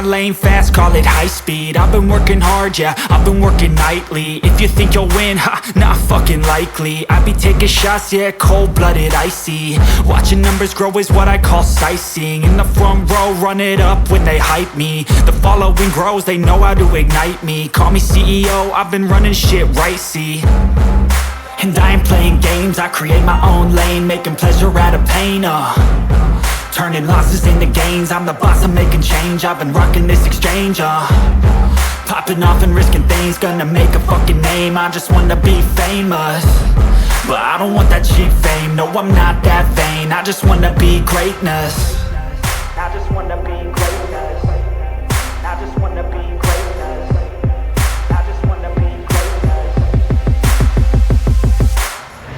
lane fast, call it high speed. I've been working hard, yeah, I've been working nightly. If you think you'll win, ha, not fucking likely. I be taking shots, yeah, cold-blooded, icy. Watching numbers grow is what I call sightseeing. In the front row, run it up when they hype me. The following grows, they know how to ignite me. Call me CEO, I've been running shit right, see. And I ain't playing games, I create my own lane, making pleasure out of pain, turning losses into gains. I'm the boss, I'm making change. I've been rocking this exchange, popping off and risking things. Gonna make a fucking name, I just wanna be famous. But I don't want that cheap fame, no, I'm not that vain. I just wanna be greatness. I just wanna be greatness. I just wanna be greatness. I just wanna be greatness.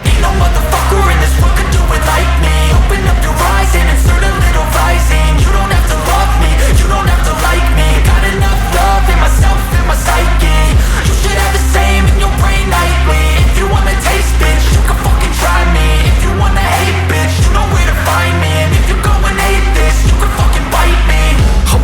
Ain't no motherfucker in this world could do it like me. Open up your eyes and insert a little rising. You don't have to love me, you don't have to like me. Got enough love in myself, in my psyche. You should have the same in your brain nightly. If you wanna taste, bitch, you can fucking try me. If you wanna hate, bitch, you know where to find me. And if you go and hate this, you can fucking bite me.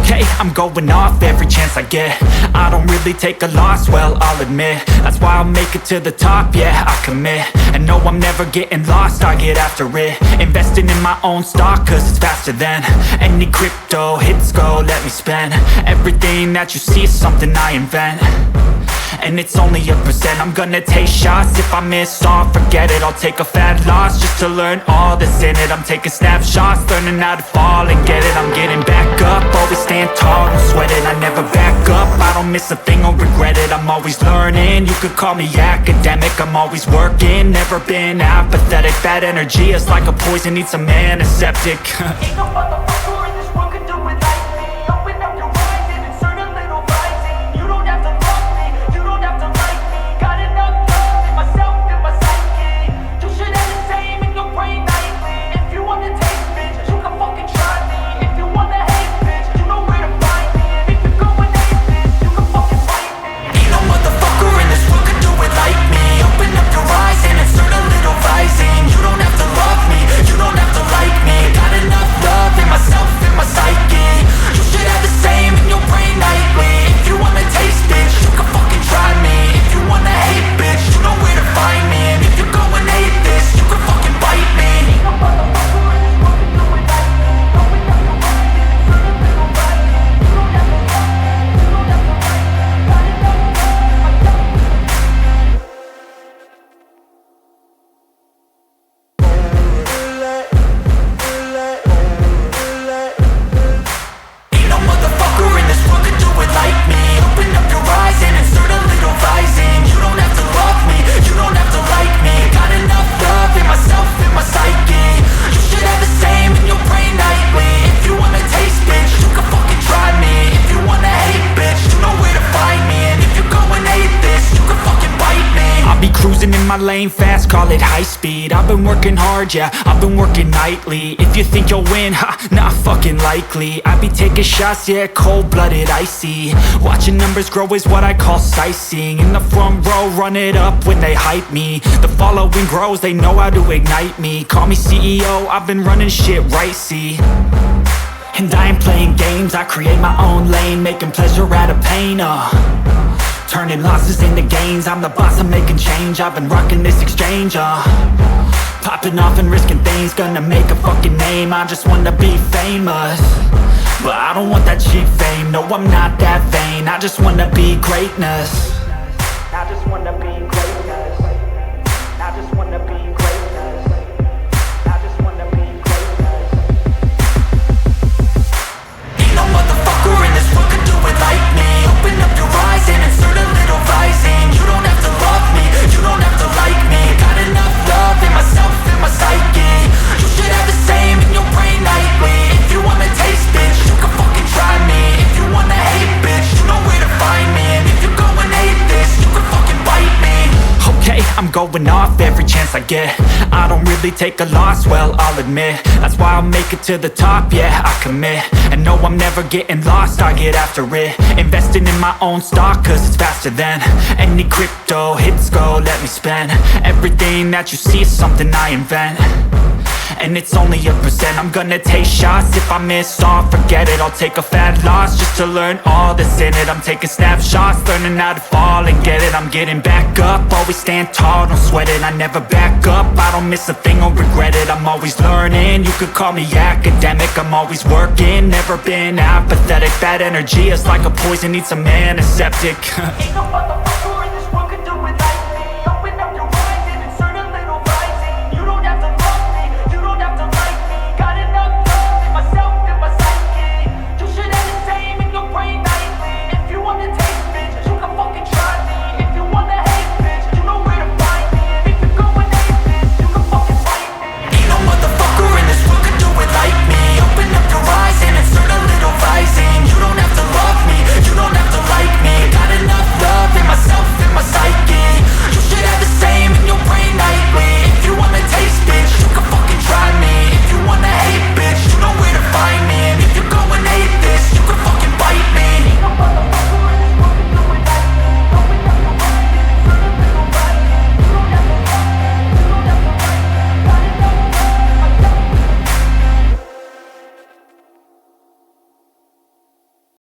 Okay, I'm going off every chance I get. I don't really take a loss, well, I'll admit. That's why I'll make it to the top, yeah, I commit. And no, I'm never getting lost, I get after it. Investing in my own stock, cause it's faster than any crypto hits go, let me spend. Everything that you see is something I invent. And it's only a percent. I'm gonna take shots. If I miss all, forget it. I'll take a fat loss just to learn all that's in it. I'm taking snapshots, learning how to fall and get it. I'm getting back up, always stand tall, don't sweat it. I never back up, I don't miss a thing or regret it. I'm always learning, you could call me academic. I'm always working, never been apathetic. Bad energy is like a poison, needs some antiseptic. Ain't no motherfucker in this world could do it like me. Open up your eyes and insert a little rising. You don't have to love me, you don't have to like me. Got enough love in myself, in my psyche. You should have the same in your brain nightly. If you wanna taste, bitch, you can fucking try me. If you wanna hate, bitch, you know where to find me. And if you go and hate this, you can fucking fight me. Ain't no motherfucker in this world could do it like me. Open up your eyes and insert a little rising. You don't have to love me, you don't have to like me. Got enough love in myself, in my psyche. You should have the same in your brain nightly. If you wanna taste, bitch, you can fucking try me. If you wanna hate, bitch, you know where to find me. And if you go and hate this, you can fucking bite me. Ain't no motherfucker in this world could do it like me. Open up your eyes and insert a little rising. You don't have to love me, you don't have to like me. Got enough love in myself. Ain't no motherfucker in this world could do it like me. Open up your eyes and insert a little rising. You don't have to love me, you don't have to like me. Got enough love in myself, in my psyche. You should have the same in your brain nightly. If you wanna taste, bitch, you can fucking try me. If you wanna hate, bitch, you know where to find me. And if you go and hate this, you can fucking bite me. I'll be cruising in my lane fast, call it high speed. I've been working hard, yeah, I've been working nightly. If you think you'll win, ha, not fucking likely. I be taking shots, yeah, cold-blooded, icy. Watching numbers grow is what I call sightseeing. In the front row, run it up when they hype me. The following grows, they know how to ignite me. Call me CEO, I've been running shit right, see. And I ain't playing games, I create my own lane, making pleasure out of pain, turning losses into gains. I'm the boss, I'm making change. I've been rocking this exchange, popping off and risking things. Gonna make a fucking name, I just wanna be famous. But I don't want that cheap fame, no, I'm not that vain. I just wanna be greatness. I just wanna be greatness. I just wanna be greatness. I just wanna be greatness. Ain't no motherfucker in this world could do it like me. Open up your eyes and insert a little rising. You don't have to love me, you don't have to like me. Got enough love in myself, in my psyche. You should have the same in your brain nightly. If you wanna taste, bitch, you can fucking try me. If you wanna hate, bitch, you know where to find me. And if you go and hate this, you can fucking bite me. Okay, I'm going off every chance I get. I don't really take a loss, well, I'll admit. That's why I'll make it to the top, yeah, I commit. And no, I'm never getting lost, I get after it. Investing in my own stock, cause it's faster than any crypto hits go, let me spend. Everything that you see is something I invent. and it's only a percent. I'm gonna take shots, if I miss all, forget it. I'll take a fat loss just to learn all that's in it. I'm taking snapshots, learning how to fall and get it. I'm getting back up, always stand tall, don't sweat it. I never back up, I don't miss a thing or regret it. I'm always learning, you could call me academic. I'm always working, never been apathetic. Bad energy is like a poison, needs a antiseptic.